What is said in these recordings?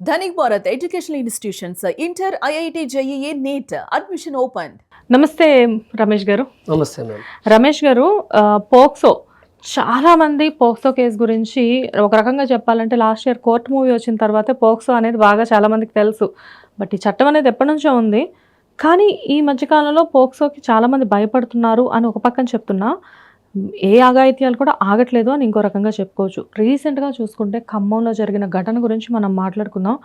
Dhanik Bharat educational institutions inter IIT JEE NEET admission open. నమస్తే రమేష్ గారు. నమస్తే మ్యామ్. రమేష్ గారు, పోక్సో చాలా మంది పోక్సో కేసు గురించి ఒక రకంగా చెప్పాలంటే లాస్ట్ ఇయర్ కోర్టు మూవీ వచ్చిన తర్వాతే పోక్సో అనేది బాగా చాలా మందికి తెలుసు. బట్ ఈ చట్టం అనేది ఎప్పటి నుంచో ఉంది, కానీ ఈ మధ్యకాలంలో పోక్సోకి చాలామంది భయపడుతున్నారు అని ఒక పక్కన చెప్తున్నా, ఏ అఘాయిత్యాలు కూడా ఆగట్లేదు అని ఇంకో రకంగా చెప్పుకోవచ్చు. రీసెంట్గా చూసుకుంటే ఖమ్మంలో జరిగిన ఘటన గురించి మనం మాట్లాడుకుందాం.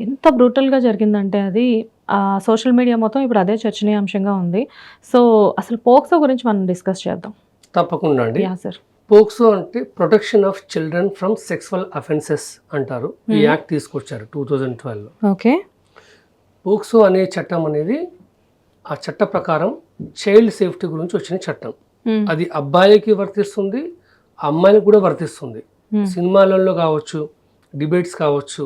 ఎంత బ్రూటల్గా జరిగిందంటే అది సోషల్ మీడియా మొత్తం ఇప్పుడు అదే చర్చనీయాంశంగా ఉంది. సో అసలు పోక్సో గురించి మనం డిస్కస్ చేద్దాం. తప్పకుండా అండి. Yeah sir. పోక్సో అంటే protection of children from sexual offences అంటారు. ఈ యాక్ట్ తీసుకొచ్చారు 2012లో. ఓకే. పోక్సో అనే చట్టం అనేది ఆ చట్ట ప్రకారం చైల్డ్ సేఫ్టీ గురించి వచ్చిన చట్టం. అది అబ్బాయికి వర్తిస్తుంది, అమ్మాయిలకు కూడా వర్తిస్తుంది. సినిమాలలో కావచ్చు, డిబేట్స్ కావచ్చు,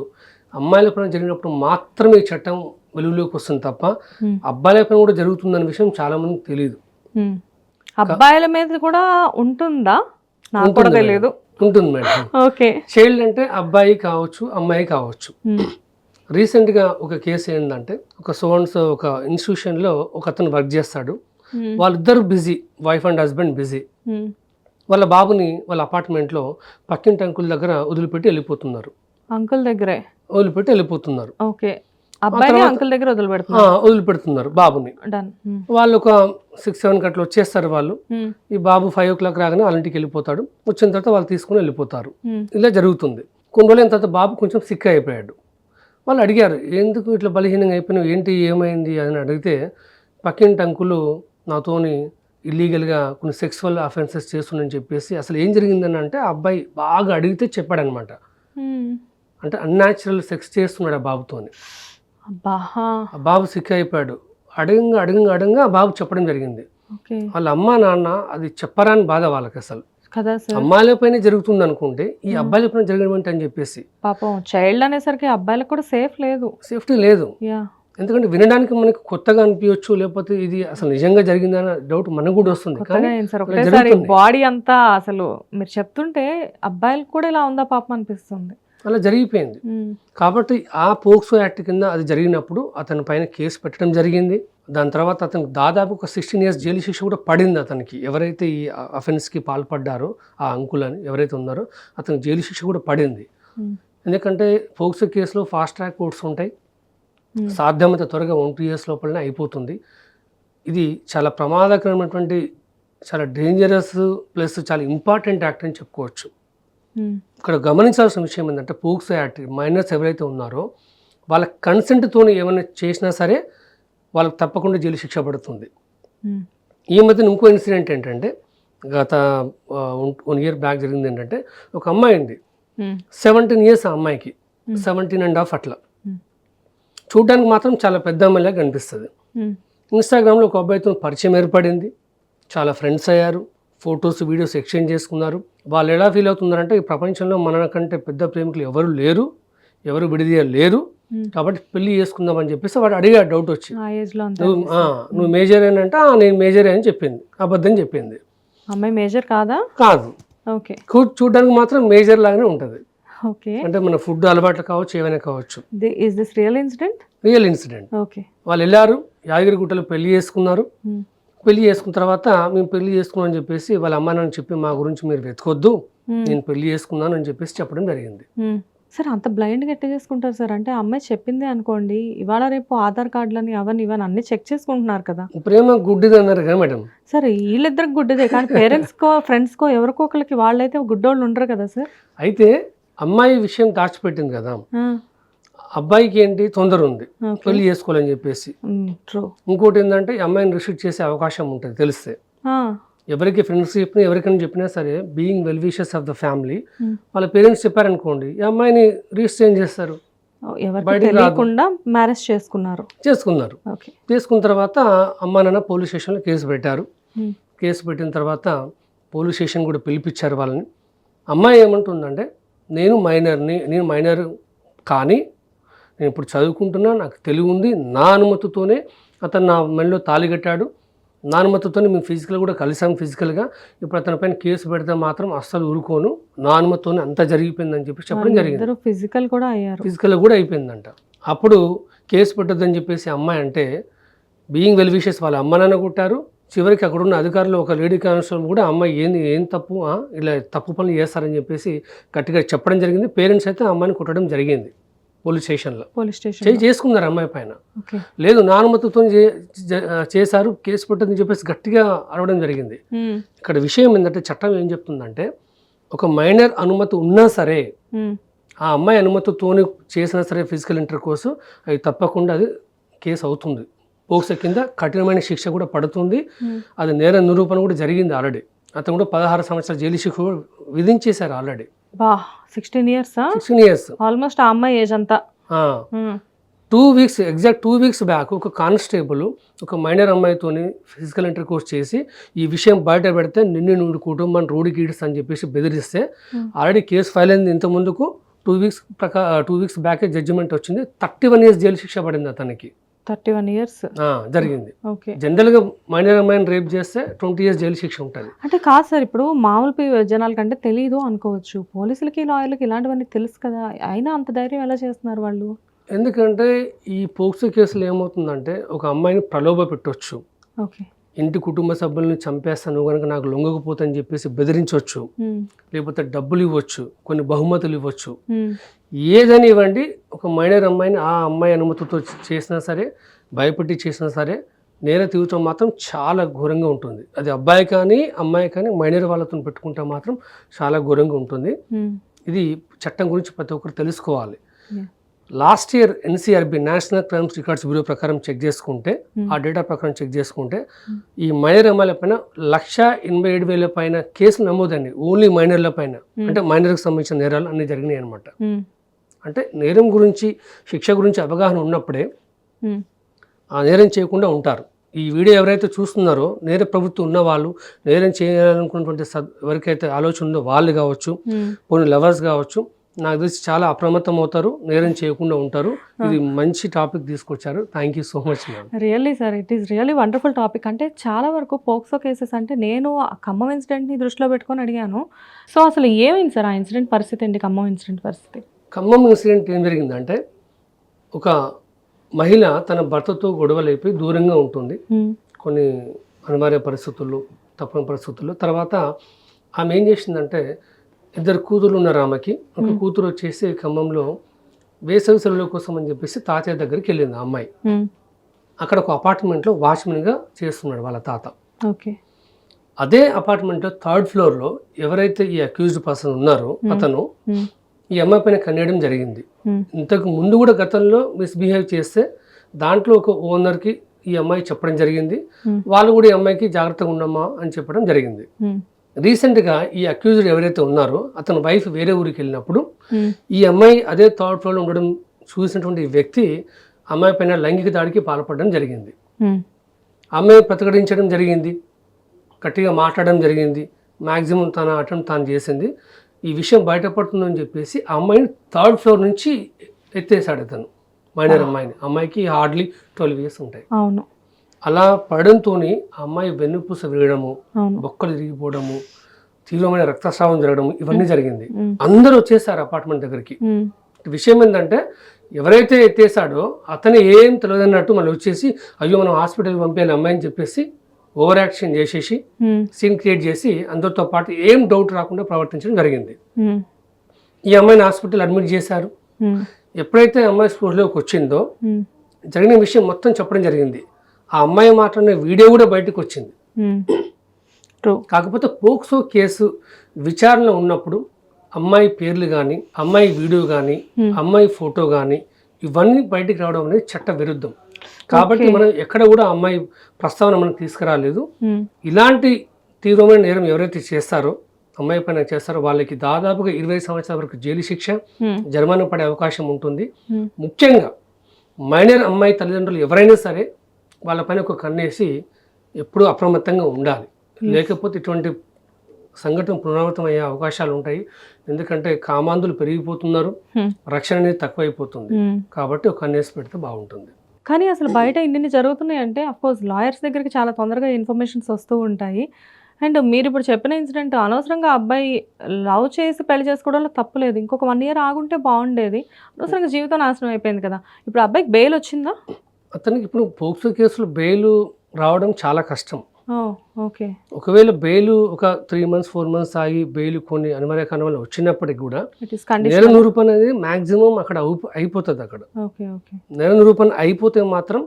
అమ్మాయిల పైన జరిగినప్పుడు మాత్రమే ఈ చట్టం వెలుగులోకి వస్తుంది తప్ప అబ్బాయిల పైన కూడా జరుగుతుందనే విషయం చాలా మందికి తెలియదు. అబ్బాయిల మీద కూడా ఉంటుందా? నాకు కూడా తెలియదు. ఉంటుంది మేడం. ఓకే. చైల్డ్ అంటే అబ్బాయి కావచ్చు, అమ్మాయి కావచ్చు. రీసెంట్గా ఒక కేసు ఏంటంటే, ఒక సోన్స్ ఒక ఇన్స్టిట్యూషన్లో ఒక అతను వర్క్ చేస్తాడు. వాళ్ళిద్దరు busy, wife and husband busy. వాళ్ళ బాబుని వాళ్ళ అపార్ట్మెంట్లో పక్కింటి అంకుల్ దగ్గర వదిలిపెట్టి వెళ్ళిపోతున్నారు. అంకుల్ దగ్గరే వదిలిపెట్టి వెళ్ళిపోతున్నారు. ఓకే. అబ్బాయిని అంకుల్ దగ్గర వదిలిపెడుతున్నారు బాబుని. వాళ్ళు ఒక 6-7 గంటలు వచ్చేస్తారు. వాళ్ళు ఈ బాబు 5 o'clock రాగానే వాళ్ళ ఇంటికి వెళ్ళిపోతాడు. వచ్చిన తర్వాత వాళ్ళు తీసుకుని వెళ్ళిపోతారు. ఇలా జరుగుతుంది. కొన్ని రోజులైన తర్వాత బాబు కొంచెం సిక్ అయిపోయాడు. వాళ్ళు అడిగారు, ఎందుకు ఇట్లా బలహీనంగా అయిపోయినావు, ఏంటి ఏమైంది అని అడిగితే, పక్కింటి అంకులు నాతోని ఇల్లీగల్గా కొన్ని సెక్సువల్ అఫెన్సెస్ చేస్తుందని చెప్పేసి, అసలు ఏం జరిగిందని అంటే ఆ అబ్బాయి బాగా అడిగితే చెప్పాడనమాట. అంటే అన్యాచురల్ సెక్స్ చేస్తున్నాడు ఆ బాబుతోని. ఆ బాబు సిక్ అయిపోయాడు. అడగంగా ఆ బాబు చెప్పడం జరిగింది. వాళ్ళ అమ్మ నాన్న అది చెప్పరాని బాధ వాళ్ళకి. అసలు అమ్మాయిల పైన జరుగుతుంది అనుకుంటే ఈ అబ్బాయిల పైన జరగడం అని చెప్పేసి, పాపం చైల్డ్ అనేసరికి అబ్బాయిలకు కూడా సేఫ్టీ లేదు. ఎందుకంటే వినడానికి మనకి కొత్తగా అనిపించవచ్చు, లేకపోతే ఇది అసలు నిజంగా జరిగిందన్న డౌట్ మనకు కూడా వస్తుంది. బాడీ అంతా అసలు మీరు చెప్తుంటే అబ్బాయిలకు కూడా ఇలా ఉందా పాపం అనిపిస్తుంది. అలా జరిగిపోయింది. కాబట్టి ఆ పోక్సో యాక్ట్ కింద అది జరిగినప్పుడు అతని పైన కేసు పెట్టడం జరిగింది. దాని తర్వాత అతనికి దాదాపు ఒక 16 years జైలు శిక్ష కూడా పడింది అతనికి. ఎవరైతే ఈ అఫెన్స్కి పాల్పడ్డారో ఆ అంకులని ఎవరైతే ఉన్నారో అతనికి జైలు శిక్ష కూడా పడింది. ఎందుకంటే పోక్సో కేసులో ఫాస్ట్ ట్రాక్ కోర్ట్స్ ఉంటాయి. సాధ్యమైనంత త్వరగా 1-2 years లోపలనే అయిపోతుంది. ఇది చాలా ప్రమాదకరమైనటువంటి, చాలా డేంజరస్ ప్లస్ చాలా ఇంపార్టెంట్ యాక్ట్ అని చెప్పుకోవచ్చు. ఇక్కడ గమనించాల్సిన విషయం ఏంటంటే, పోక్సో యాక్ట్ మైనర్స్ ఎవరైతే ఉన్నారో వాళ్ళ కన్సెంట్తో ఏమైనా చేసినా సరే వాళ్ళకి తప్పకుండా జైలు శిక్ష పడుతుంది. ఈ మధ్యన ఇంకో ఇన్సిడెంట్ ఏంటంటే, గత 1 year బ్యాక్ జరిగింది ఏంటంటే, ఒక అమ్మాయి ఉంది, 17 years ఆ అమ్మాయికి, 17.5 అట్లా. చూడ్డానికి మాత్రం చాలా పెద్ద అమ్మాయిలాగా కనిపిస్తుంది. ఇన్స్టాగ్రామ్లో ఒక అబ్బాయితో పరిచయం ఏర్పడింది, చాలా ఫ్రెండ్స్ అయ్యారు, ఫొటోస్ వీడియోస్ ఎక్స్చేంజ్ చేసుకున్నారు. వాళ్ళు ఎలా ఫీల్ అవుతున్నారంటే, ఈ ప్రపంచంలో మనకంటే పెద్ద ప్రేమికులు ఎవరు లేరు, ఎవరు విడిదీయలేరు, కాబట్టి పెళ్లి చేసుకుందాం అని చెప్పేసి వాడు అడిగాడు. డౌట్ వచ్చి, నువ్వు మేజర్ అంటే నేను మేజరే అని చెప్పింది. అబద్ధం చెప్పింది. అమ్మాయి మేజర్ కాదా? కాదు. చూడడానికి మాత్రం మేజర్ లాగానే ఉంటుంది. అంటే మన ఫుడ్ అలవాట్లు కావచ్చు, ఏమైనా కావచ్చు. Real incident. వాళ్ళు వెళ్ళారు, యాదగిరిగుట్టలో పెళ్లి చేసుకున్నారు. పెళ్లి చేసుకున్న తర్వాత మేము పెళ్లి చేసుకున్నాం అని చెప్పేసి వాళ్ళ అమ్మ నాన్న చెప్పి, మా గురించి మీరు వెతుకొద్దు, నేను పెళ్లి చేసుకున్నాను అని చెప్పేసి చెప్పడం జరిగింది. సార్, అంత బ్లైండ్గా ఎట్లా చేసుకుంటారు సార్? అంటే అమ్మాయి చెప్పింది అనుకోండి, ఇవాళ రేపు ఆధార్ కార్డులని అవన్నీ అన్ని చెక్ చేసుకుంటున్నారు కదా. ప్రేమ గుడ్డిది అన్నారు కదా మేడం. సార్, వీళ్ళిద్దరికి గుడ్డిదే, కానీ పేరెంట్స్కో ఫ్రెండ్స్కో ఎవరికో ఒకరికి వాళ్ళైతే గుడ్డోళ్ళు ఉండరు కదా సార్. అయితే అమ్మాయి విషయం దాచిపెట్టింది కదా, అబ్బాయికి ఏంటి తొందర ఉంది పెళ్లి చేసుకోవాలని చెప్పేసి. ఇంకోటి ఏంటంటే, అమ్మాయిని రిస్ట్రిక్ట్ చేసే అవకాశం ఉంటుంది తెలిస్తే. ఎవరికి ఫ్రెండ్స్ చెప్పినా ఎవరికైనా చెప్పినా సరే, being well wishers of the family, వాళ్ళ పేరెంట్స్ చెప్పారనుకోండి, ఈ అమ్మాయిని రిజిస్టర్ చేస్తారు. మ్యారేజ్ చేసుకున్నారు. చేసుకున్న తర్వాత అమ్మా నాన్న పోలీస్ స్టేషన్లో కేసు పెట్టారు. కేసు పెట్టిన తర్వాత పోలీస్ స్టేషన్ కూడా పిలిపించారు వాళ్ళని. అమ్మాయి ఏమంటుందంటే, నేను మైనర్ కానీ నేను ఇప్పుడు చదువుకుంటున్నా, నాకు తెలివి ఉంది, నా అనుమతితోనే అతను నా మెడలో తాళి కట్టాడు, నా అనుమతితో మేము ఫిజికల్ కూడా కలిసాం ఫిజికల్గా, ఇప్పుడు అతని పైన కేసు పెడితే మాత్రం అస్సలు ఊరుకోను, నా అనుమతితోనే అంతా జరిగిపోయిందని చెప్పి చెప్పడం జరిగింది. ఫిజికల్ కూడా అయ్యారు, ఫిజికల్ కూడా అయిపోయిందంట. అప్పుడు కేసు పెట్టొద్దని చెప్పేసి అమ్మాయి అంటే బీయింగ్ వెల్ విషెస్ వాళ్ళ అమ్మ నాన్న కొట్టారు. చివరికి అక్కడ ఉన్న అధికారులు ఒక లేడీ కానిస్టేబుల్ కూడా అమ్మాయి ఏం తప్పు, ఇలా తప్పు పనులు చేస్తారని చెప్పేసి గట్టిగా చెప్పడం జరిగింది. పేరెంట్స్ అయితే అమ్మాయిని కొట్టడం జరిగింది పోలీస్ స్టేషన్ చేసుకున్నారు అమ్మాయి పైన. లేదు నా అనుమతితో చేశారు, కేసు పెట్టదని చెప్పేసి గట్టిగా అరవడం జరిగింది. ఇక్కడ విషయం ఏంటంటే చట్టం ఏం చెప్తుందంటే ఒక మైనర్ అనుమతి ఉన్నా సరే, ఆ అమ్మాయి అనుమతితో చేసినా సరే ఫిజికల్ ఇంటర్ కోర్సు, అది తప్పకుండా అది కేసు అవుతుంది. పోక్సో కింద కఠినమైన శిక్ష కూడా పడుతుంది. అది నేర నిరూపణ కూడా జరిగింది ఆల్రెడీ. అతను కూడా 16 సంవత్సరాల జైలు శిక్ష విధించేశారు ఆల్రెడీ. 16 ఇయర్స్ ఆల్మోస్ట్ ఆ అమ్మాయి ఏజ్ అంతా. 2 వీక్స్ ఎగ్జాక్ట్ 2 వీక్స్ బ్యాక్ ఒక కానిస్టేబుల్ ఒక మైనర్ అమ్మాయితోని ఫిజికల్ ఇంటర్ కోర్స్ చేసి ఈ విషయం బయట పెడితే నిన్ను కుటుంబాన్ని రోడ్డుకి ఈడ్స్ అని చెప్పేసి బెదిరిస్తే ఆల్రెడీ కేసు ఫైల్ అయింది. ఇంత ముందుకు 2 వీక్స్ బ్యాకే జడ్జిమెంట్ వచ్చింది. 31 years జైలు శిక్ష పడింది అతనికి. 31 years జరిగింది. జనరల్గా మైనర్ అమ్మాయిని రేప్ చేస్తే 20 years జైలు శిక్ష ఉంటుంది. అంటే కాదు సార్, ఇప్పుడు మామూలు జనాల కంటే తెలియదు అనుకోవచ్చు, పోలీసులకి లాయర్లకి ఇలాంటివన్నీ తెలుసు కదా, అయినా అంత ధైర్యం ఎలా చేస్తున్నారు వాళ్ళు? ఎందుకంటే ఈ పోక్సో కేసులో ఏమవుతుందంటే ఒక అమ్మాయిని ప్రలోభ పెట్టవచ్చు, ఇంటి కుటుంబ సభ్యులను చంపేస్తాను కనుక నాకు లొంగకపోతని చెప్పేసి బెదిరించవచ్చు, లేకపోతే డబ్బులు ఇవ్వచ్చు, కొన్ని బహుమతులు ఇవ్వచ్చు, ఏదని ఇవ్వండి. ఒక మైనర్ అమ్మాయిని ఆ అమ్మాయి అనుమతితో చేసినా సరే, భయపెట్టి చేసినా సరే నేర తీవ్రత మాత్రం చాలా ఘోరంగా ఉంటుంది. అది అబ్బాయి కానీ అమ్మాయి కానీ మైనర్ వాళ్ళతో పెట్టుకుంటే మాత్రం చాలా ఘోరంగా ఉంటుంది. ఇది చట్టం గురించి ప్రతి ఒక్కరు తెలుసుకోవాలి. Last year NCRB national crimes records bureau ప్రకారం చెక్ చేసుకుంటే, ఆ డేటా ప్రకారం చెక్ చేసుకుంటే ఈ మైనర్ అమ్మాయిల పైన 1,87,000 పైన కేసులు నమోదండి. ఓన్లీ మైనర్ల పైన, అంటే మైనర్కి సంబంధించిన నేరాలు అన్నీ జరిగినాయి అనమాట. అంటే నేరం గురించి శిక్ష గురించి అవగాహన ఉన్నప్పుడే ఆ నేరం చేయకుండా ఉంటారు. ఈ వీడియో ఎవరైతే చూస్తున్నారో నేర ప్రభుత్వం ఉన్న వాళ్ళు, నేరం చేయాలనుకున్నటువంటి ఎవరికైతే ఆలోచన ఉందో వాళ్ళు కావచ్చు, కొన్ని లవర్స్ కావచ్చు, నాకు తెలిసి చాలా అప్రమత్తం అవుతారు, నేరం చేయకుండా ఉంటారు. ఇది మంచి టాపిక్ తీసుకొచ్చారు. Thank you so much ma'am. Really sir, it is really wonderful topic. అంటే చాలా వరకు పోక్సో కేసెస్ అంటే నేను ఖమ్మం ఇన్సిడెంట్ని దృష్టిలో పెట్టుకొని అడిగాను. సో అసలు ఏమైంది సార్ ఆ ఇన్సిడెంట్ పరిస్థితి ఏంటి? ఖమ్మం ఇన్సిడెంట్ పరిస్థితి, ఖమ్మం ఇన్సిడెంట్ ఏం జరిగిందంటే ఒక మహిళ తన భర్తతో గొడవలైపోయి దూరంగా ఉంటుంది కొన్ని అనివార్య పరిస్థితుల్లో, తప్పని పరిస్థితుల్లో. తర్వాత ఆమె ఏం చేసిందంటే, 2 కూతురు ఉన్నారు ఆమెకి. ఒక కూతురు వచ్చేసి ఖమ్మంలో వేసవి సెలవుల కోసం అని చెప్పేసి తాతయ్య దగ్గరికి వెళ్ళింది ఆ అమ్మాయి. అక్కడ ఒక అపార్ట్మెంట్లో వాచ్మెన్గా చేస్తున్నాడు వాళ్ళ తాత. అదే అపార్ట్మెంట్లో 3rd floorలో ఎవరైతే ఈ అక్యూజ్డ్ పర్సన్ ఉన్నారో అతను ఈ అమ్మాయి పైన కన్నేయడం జరిగింది. ఇంతకు ముందు కూడా గతంలో మిస్బిహేవ్ చేస్తే దాంట్లో ఒక ఓనర్కి ఈ అమ్మాయి చెప్పడం జరిగింది. వాళ్ళు కూడా ఈ అమ్మాయికి జాగ్రత్తగా ఉండమ్మా అని చెప్పడం జరిగింది. రీసెంట్గా ఈ అక్యూజ్డ్ ఎవరైతే ఉన్నారో అతని వైఫ్ వేరే ఊరికి వెళ్ళినప్పుడు ఈ అమ్మాయి అదే 3rd floorలో ఉండడం చూసినటువంటి వ్యక్తి అమ్మాయి పైన లైంగిక దాడికి పాల్పడడం జరిగింది. అమ్మాయి ప్రతిఘటించడం జరిగింది, గట్టిగా మాట్లాడడం జరిగింది. మ్యాక్సిమం తన అటెంప్ట్ తాను చేసింది. ఈ విషయం బయటపడుతుందని చెప్పేసి ఆ అమ్మాయిని 3rd floor నుంచి ఎత్తేసాడు అతను, మైనర్ అమ్మాయిని. అమ్మాయికి హార్డ్లీ 12 years ఉంటాయి. అలా పడడంతో ఆ అమ్మాయి వెన్నుపూస విరగడము, బొక్కలు తిరిగిపోవడము, తీవ్రమైన రక్తస్రావం జరగడం, ఇవన్నీ జరిగింది. అందరూ వచ్చేసారు అపార్ట్మెంట్ దగ్గరికి. విషయం ఏంటంటే ఎవరైతే ఎత్తేసాడో అతను ఏం తెలియదన్నట్టు మళ్ళీ వచ్చేసి అయ్యో మనం హాస్పిటల్కి పంపేయాలి అమ్మాయిని చెప్పేసి ఓవర్ యాక్షన్ చేసేసి సీన్ క్రియేట్ చేసి అందరితో పాటు ఏం డౌట్ రాకుండా ప్రవర్తించడం జరిగింది. ఈ అమ్మాయిని హాస్పిటల్ అడ్మిట్ చేశారు. ఎప్పుడైతే అమ్మాయి స్పృహలోకి వచ్చిందో జరిగిన విషయం మొత్తం చెప్పడం జరిగింది. ఆ అమ్మాయి మాట్లాడిన వీడియో కూడా బయటకు వచ్చింది. కాకపోతే పోక్సో కేసు విచారణ ఉన్నప్పుడు అమ్మాయి పేర్లు కానీ, అమ్మాయి వీడియో కానీ, అమ్మాయి ఫోటో కానీ ఇవన్నీ బయటికి రావడం అనేది చట్ట విరుద్ధం. కాబట్టి మనం ఎక్కడ కూడా అమ్మాయి ప్రస్తావన మనకు తీసుకురాలేదు. ఇలాంటి తీవ్రమైన నేరం ఎవరైతే చేస్తారో, అమ్మాయి పైన చేస్తారో వాళ్ళకి దాదాపుగా 20 సంవత్సరాల వరకు జైలు శిక్ష, జరిమానా పడే అవకాశం ఉంటుంది. ముఖ్యంగా మైనర్ అమ్మాయి తల్లిదండ్రులు ఎవరైనా సరే వాళ్ళపైన ఒక కన్నేసి ఎప్పుడూ అప్రమత్తంగా ఉండాలి. లేకపోతే ఇటువంటి సంఘటన పునరావృతం అయ్యే అవకాశాలు ఉంటాయి. ఎందుకంటే కామాంధులు పెరిగిపోతున్నారు, రక్షణ అనేది తక్కువైపోతుంది. కాబట్టి ఒక కన్నేసి పెడితే బాగుంటుంది. కానీ అసలు బయట ఇన్ని జరుగుతున్నాయి అంటే అఫ్కోర్స్ లాయర్స్ దగ్గరికి చాలా తొందరగా ఇన్ఫర్మేషన్స్ వస్తూ ఉంటాయి. అండ్ మీరు ఇప్పుడు చెప్పిన ఇన్సిడెంట్ అనవసరంగా అబ్బాయి లవ్ చేసి పెళ్లి చేసుకోవడంలో తప్పులేదు. ఇంకొక 1 ఇయర్ ఆగుంటే బాగుండేది. అనవసరంగా జీవితం నాశనం అయిపోయింది కదా. ఇప్పుడు అబ్బాయికి బెయిల్ వచ్చిందా? అతనికి ఇప్పుడు పోక్సో కేసులో బెయిల్ రావడం చాలా కష్టం. ఓకే. ఒకవేళ బెయిల్ ఒక 3 months 4 months ఆగి బెయిల్ కొన్ని అనివార్య కారణాల వల్ల వచ్చినప్పటికి కూడా ఇట్ ఈస్ నేర కండిషన్. నిరూపణ అనేది మాక్సిమం అక్కడ అయిపోతుంది. అక్కడ ఓకే. ఓకే. నేర నిరూపణ అయిపోతే మాత్రం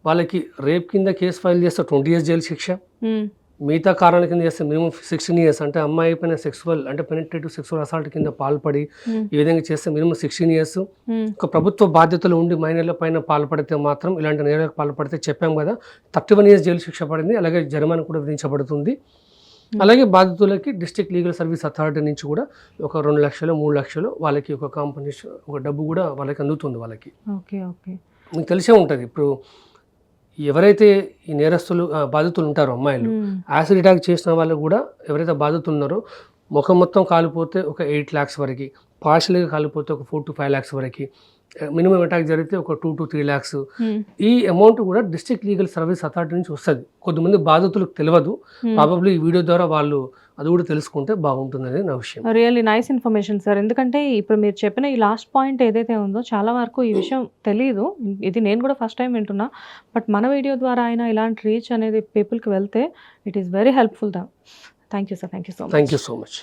వాళ్ళకి రేప్ కింద కేసు ఫైల్ చేస్తే 20 years జైలు శిక్ష, మిగతా కారణాల కింద చేస్తే మినిమం 16 years, అంటే అమ్మాయి పైన సెక్సువల్ అంటే పెనిట్రేటివ్ సెక్సువల్ అసాల్ట్ కింద పాల్పడి ఈ విధంగా చేస్తే మినిమం 16 years. ఒక ప్రభుత్వ బాధ్యతలు ఉండి మైనర్ల పైన పాల్పడితే మాత్రం ఇలాంటి నేరాలకు పాల్పడితే చెప్పాం కదా 31 years జైలు శిక్ష పడింది. అలాగే జరిమానా కూడా విధించబడుతుంది. అలాగే బాధితులకి డిస్ట్రిక్ట్ లీగల్ సర్వీస్ అథారిటీ నుంచి కూడా ఒక 2 లక్షలు 3 లక్షలు వాళ్ళకి ఒక కాంపన్సేషన్ ఒక డబ్బు కూడా వాళ్ళకి అందుతుంది. వాళ్ళకి ఓకే. ఓకే. మీకు తెలిసే ఉంటుంది ఇప్పుడు ఎవరైతే ఈ నేరస్తులు బాధితులు ఉంటారో అమ్మాయిలు యాసిడ్ అటాక్ చేసిన వాళ్ళు కూడా ఎవరైతే బాధితులు ఉన్నారో ముఖం మొత్తం కాలిపోతే ఒక 8 lakhs వరకు, పార్షల్గా కాలిపోతే ఒక 4 to 5 lakhs వరకు, మినిమం అటాక్ జరిగితే ఒక 2 to 3 lakhs. ఈ అమౌంట్ కూడా డిస్ట్రిక్ట్ లీగల్ సర్వీస్ అథారిటీ నుంచి వస్తుంది. కొంతమంది బాధితులకు తెలియదు. ప్రాబబ్లీ ఈ వీడియో ద్వారా వాళ్ళు అది కూడా తెలుసుకుంటే బాగుంటుందని నా విషయం. Really nice information sir. ఎందుకంటే ఇప్పుడు మీరు చెప్పిన ఈ లాస్ట్ పాయింట్ ఏదైతే ఉందో చాలా వరకు ఈ విషయం తెలియదు. ఇది నేను కూడా ఫస్ట్ టైం వింటున్నా. బట్ మన వీడియో ద్వారా అయినా ఇలాంటి రీచ్ అనేది పీపుల్కి వెళ్తే it is very helpful. Thank you sir. Thank you so much. Thank you so much.